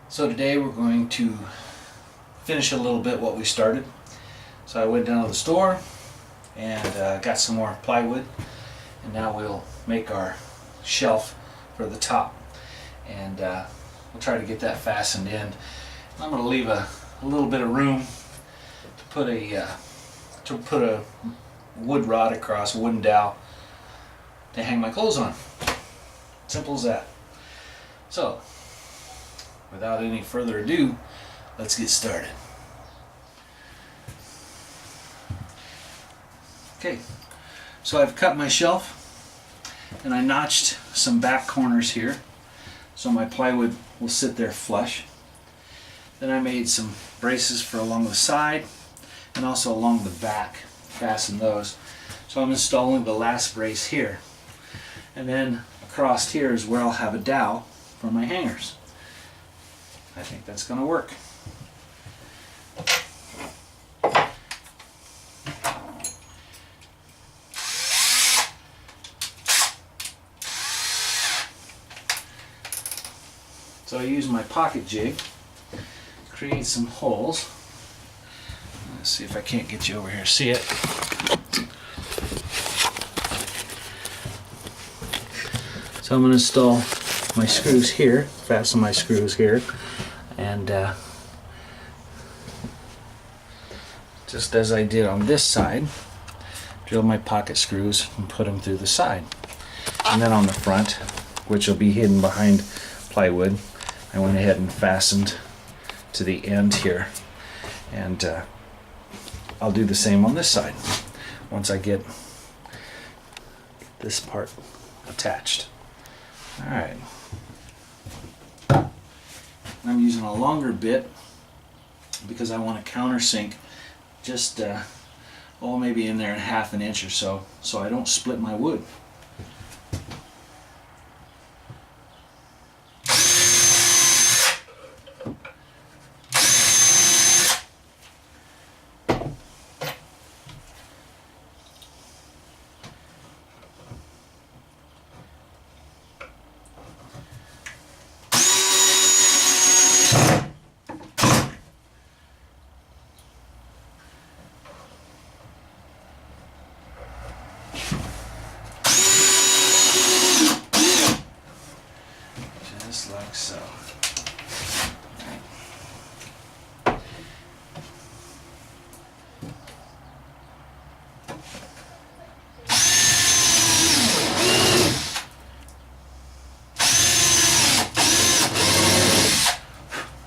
So today we're going to finish a little bit what we started. So I went down to the store and got some more plywood, and now we'll make our shelf for the top, and we'll try to get that fastened in. I'm going to leave a little bit of room to put a wood rod across, a wooden dowel to hang my clothes on. Simple as that. So without any further ado, let's get started. Okay, so I've cut my shelf and I notched some back corners here so my plywood will sit there flush. Then I made some braces for along the side and also along the back, fasten those. So I'm installing the last brace here, and then across here is where I'll have a dowel for my hangers. I think that's going to work. So I use my pocket jig to create some holes. Let's see if I can't get you over here to see it. So I'm going to install my screws here, fasten my screws here, and just as I did on this side, drill my pocket screws and put them through the side. And then on the front, which will be hidden behind plywood, I went ahead and fastened to the end here, and I'll do the same on this side once I get this part attached. Alright, I'm using a longer bit because I want to countersink just maybe in there in half an inch or so I don't split my wood. Just like so.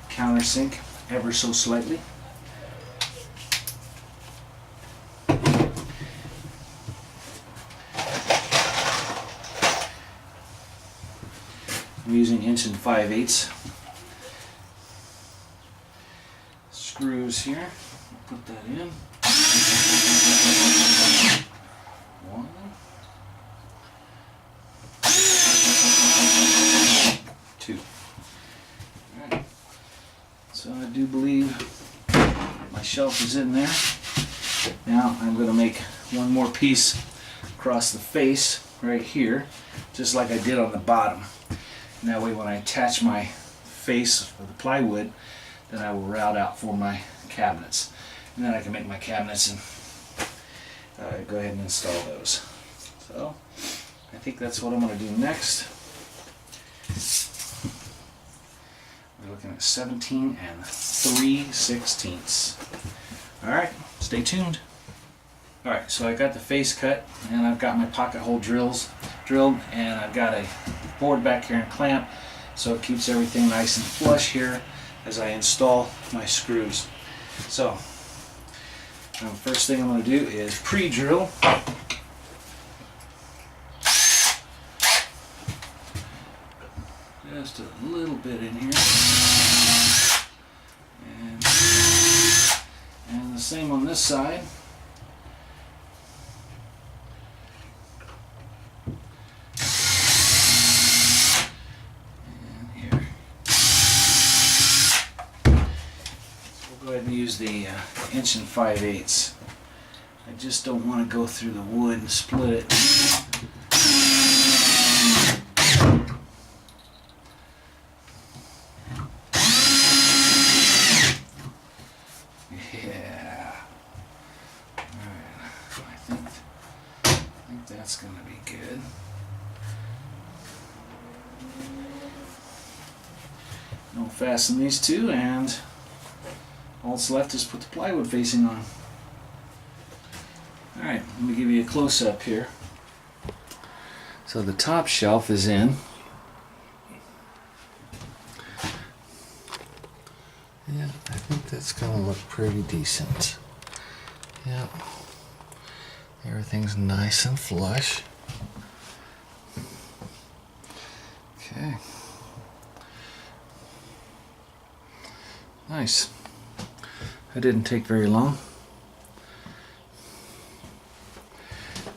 Countersink ever so slightly. I'm using 1 5/8" screws here. I'll put that in. 1, 2. Alright. So I do believe my shelf is in there. Now I'm going to make one more piece across the face right here, just like I did on the bottom. And that way when I attach my face of the plywood, then I will route out for my cabinets. And then I can make my cabinets and go ahead and install those. So I think that's what I'm going to do next. We're looking at 17 3/16. Alright, stay tuned. Alright, so I got the face cut and I've got my pocket hole drilled, and I've got a board back here and clamp so it keeps everything nice and flush here as I install my screws. So first thing I'm going to do is pre-drill. Just a little bit in here, and the same on this side. Go ahead and use the 1 5/8". I just don't want to go through the wood and split it. good. I'll fasten these two, and all that's left is put the plywood facing on. Alright, let me give you a close-up here. So the top shelf is in. Yeah, I think that's going to look pretty decent. Yeah. Everything's nice and flush. Okay. Nice. That didn't take very long.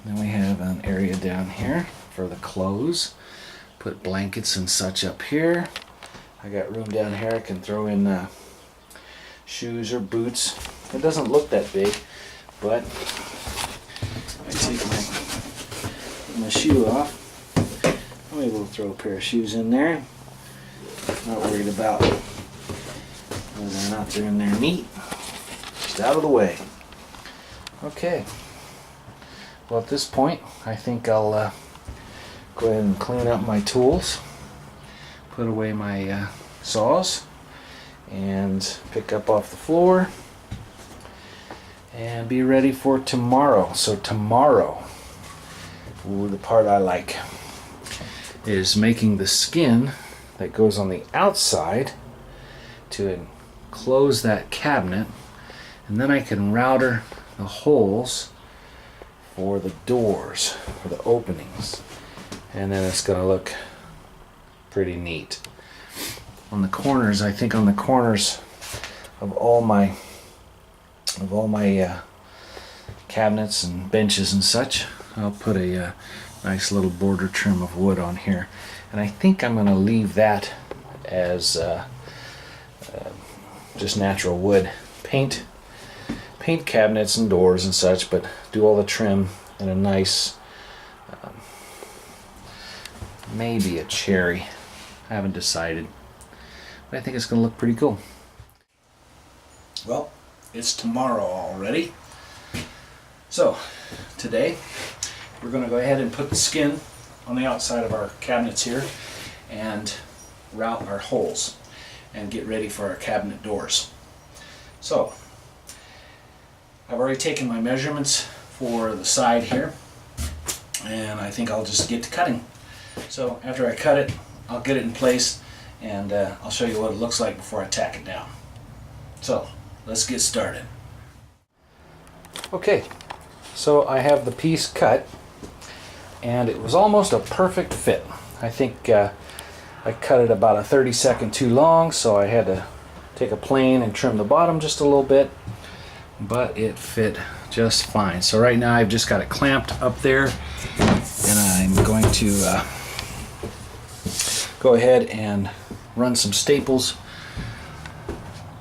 Then we have an area down here for the clothes. Put blankets and such up here. I got room down here. I can throw in shoes or boots. It doesn't look that big, but I take my shoe off. I'm able to throw a pair of shoes in there. Not worried about whether or not they're in there neat. Just out of the way. Okay. Well, at this point, I think I'll go ahead and clean up my tools, put away my saws, and pick up off the floor, and be ready for tomorrow. So tomorrow, the part I like is making the skin that goes on the outside to enclose that cabinet, and then I can router the holes for the doors, for the openings, and then it's going to look pretty neat. On the corners, I think on the corners of all my cabinets and benches and such, I'll put a nice little border trim of wood on here, and I think I'm going to leave that as just natural wood. Paint cabinets and doors and such, but do all the trim in a nice maybe a cherry. I haven't decided, but I think it's going to look pretty cool. Well, it's tomorrow already. So today we're going to go ahead and put the skin on the outside of our cabinets here and route our holes and get ready for our cabinet doors. So I've already taken my measurements for the side here, and I think I'll just get to cutting. So after I cut it, I'll get it in place, and I'll show you what it looks like before I tack it down. So let's get started. Okay, so I have the piece cut, and it was almost a perfect fit. I think I cut it about a 30-second too long, so I had to take a plane and trim the bottom just a little bit, but it fit just fine. So right now I've just got it clamped up there, and I'm going to go ahead and run some staples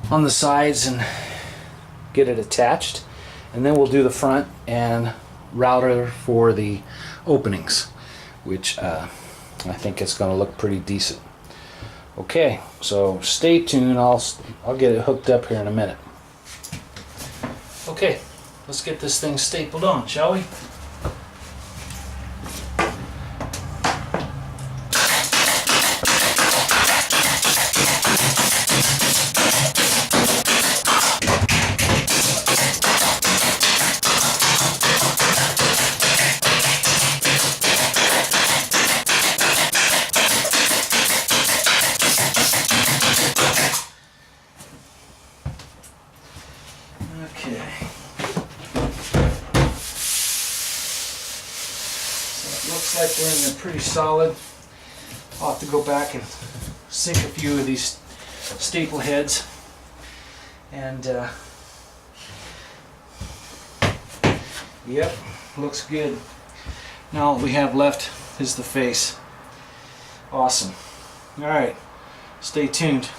on the sides and get it attached, and then we'll do the front and router for the openings, which I think it's going to look pretty decent. Okay, so stay tuned. I'll get it hooked up here in a minute. Okay, let's get this thing stapled on, shall we? Okay. So it looks like we're in there pretty solid. I'll have to go back and sink a few of these staple heads, and yep, looks good. Now all we have left is the face. Awesome. Alright, stay tuned.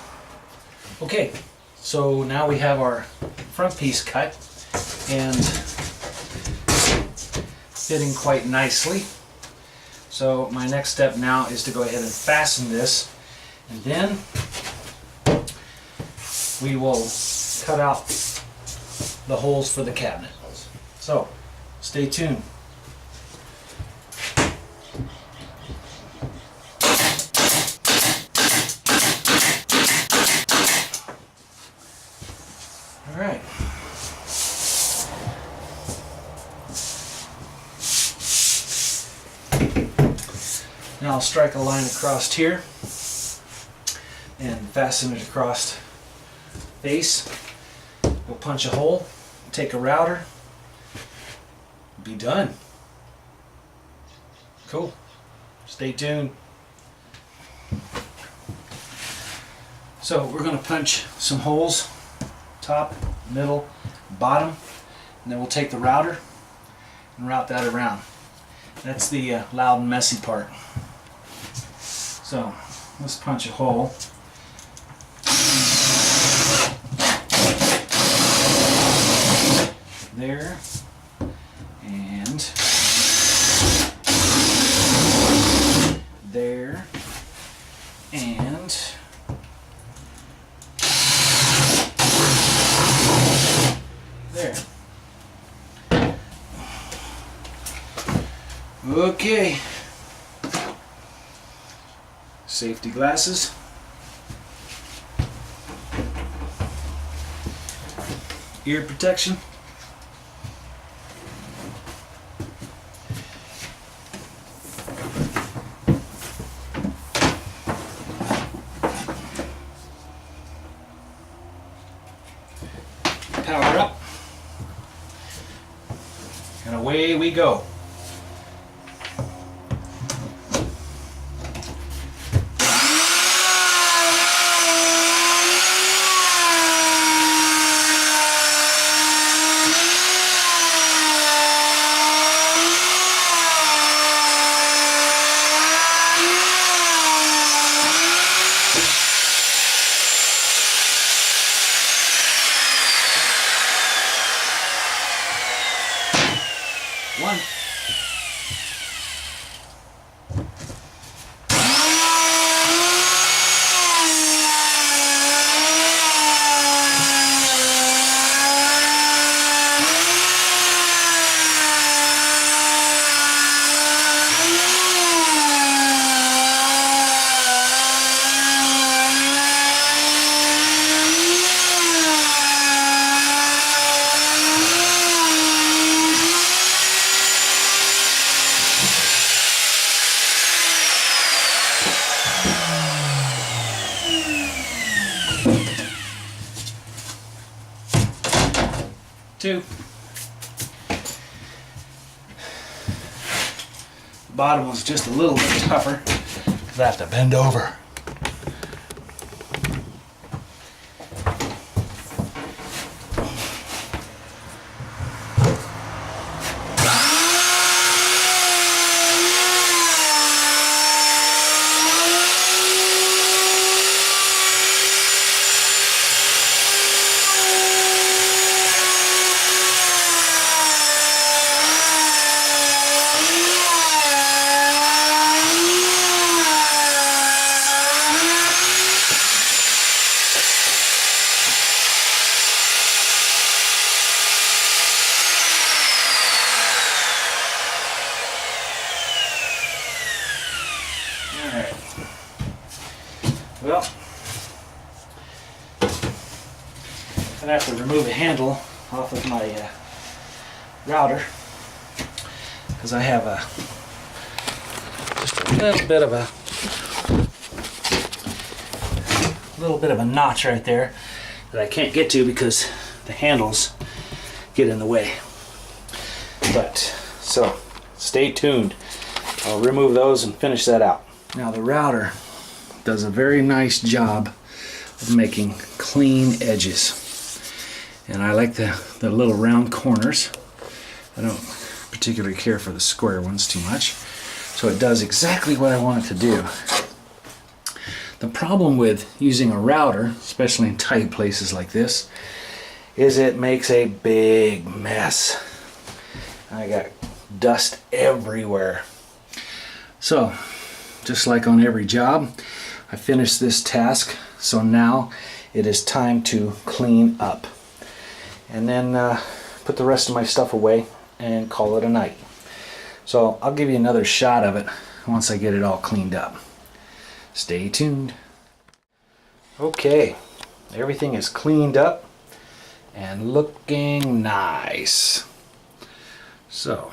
Okay, so now we have our front piece cut and fitting quite nicely. So my next step now is to go ahead and fasten this, and then we will cut out the holes for the cabinet. So stay tuned. Now I'll strike a line across here and fasten it across face. We'll punch a hole, take a router, be done. Cool. Stay tuned. So we're going to punch some holes, top, middle, bottom, and then we'll take the router and route that around. That's the loud and messy part. So let's punch a hole. There, and there, and there. Okay. Safety glasses. Ear protection. Power up. And away we go. One. Two. The bottom was just a little bit tougher because I have to bend over. Alright. Well, I'm gonna have to remove a handle off of my router because I have just a little bit of a notch right there that I can't get to because the handles get in the way. But so stay tuned. I'll remove those and finish that out. Now the router does a very nice job of making clean edges. And I like the little round corners. I don't particularly care for the square ones too much. So it does exactly what I want it to do. The problem with using a router, especially in tight places like this, is it makes a big mess. I got dust everywhere. So, just like on every job, I finished this task, so now it is time to clean up. And then put the rest of my stuff away and call it a night. So I'll give you another shot of it once I get it all cleaned up. Stay tuned. Okay, everything is cleaned up and looking nice. So,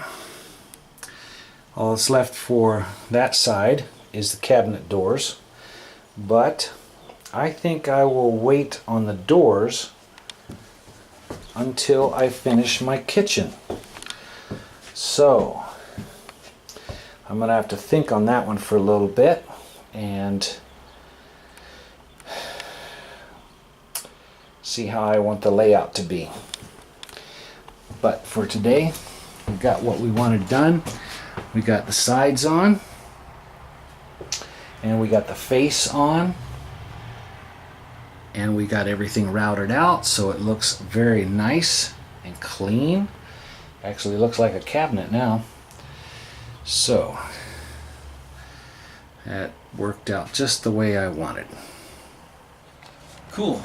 all that's left for that side is the cabinet doors, but I think I will wait on the doors until I finish my kitchen. So I'm gonna have to think on that one for a little bit and see how I want the layout to be. But for today, we've got what we wanted done. We got the sides on, and we got the face on, and we got everything routed out so it looks very nice and clean. Actually looks like a cabinet now. So that worked out just the way I wanted. Cool.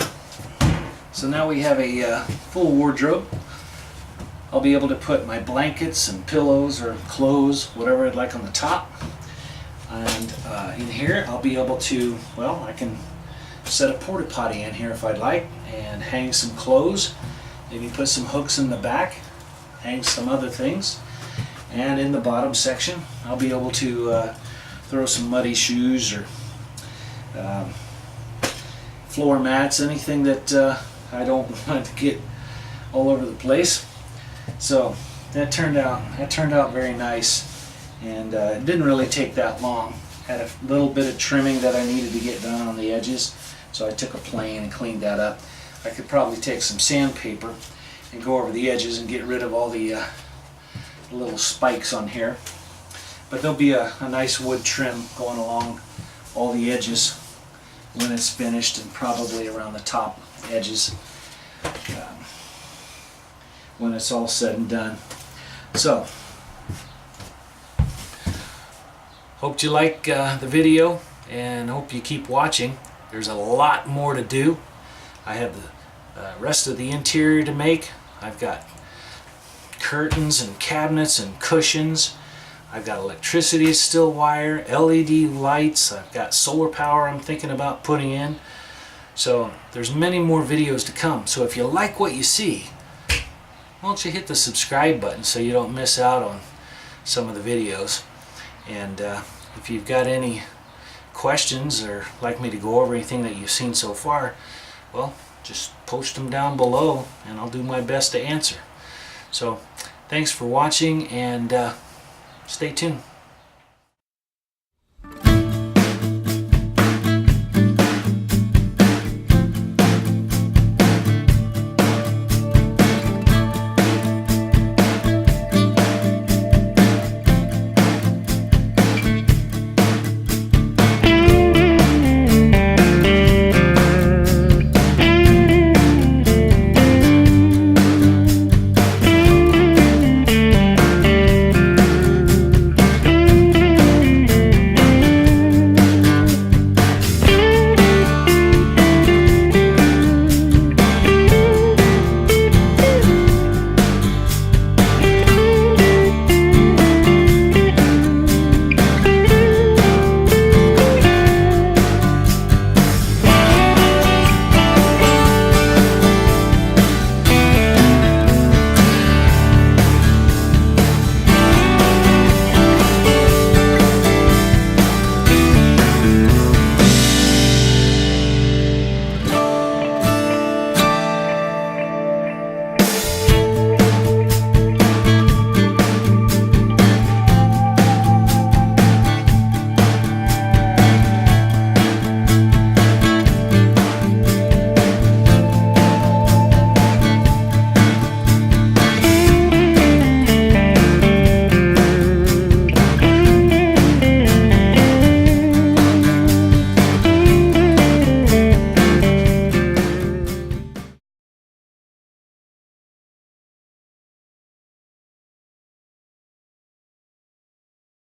So now we have a full wardrobe. I'll be able to put my blankets and pillows or clothes, whatever I'd like, on the top. And in here I'll be able to, well, I can set a porta potty in here if I'd like and hang some clothes. Maybe put some hooks in the back, hang some other things. And in the bottom section I'll be able to throw some muddy shoes or floor mats, anything that I don't want to get all over the place. So that turned out very nice, and it didn't really take that long. Had a little bit of trimming that I needed to get done on the edges, so I took a plane and cleaned that up. I could probably take some sandpaper and go over the edges and get rid of all the little spikes on here. But there'll be a nice wood trim going along all the edges when it's finished, and probably around the top edges when it's all said and done. So, hope you like the video, and hope you keep watching. There's a lot more to do. I have the rest of the interior to make. I've got curtains and cabinets and cushions. I've got electricity to still wire, LED lights. I've got solar power I'm thinking about putting in. So there's many more videos to come. So if you like what you see, why don't you hit the subscribe button so you don't miss out on some of the videos. And if you've got any questions or like me to go over anything that you've seen so far, well, just post them down below and I'll do my best to answer. So thanks for watching, and stay tuned.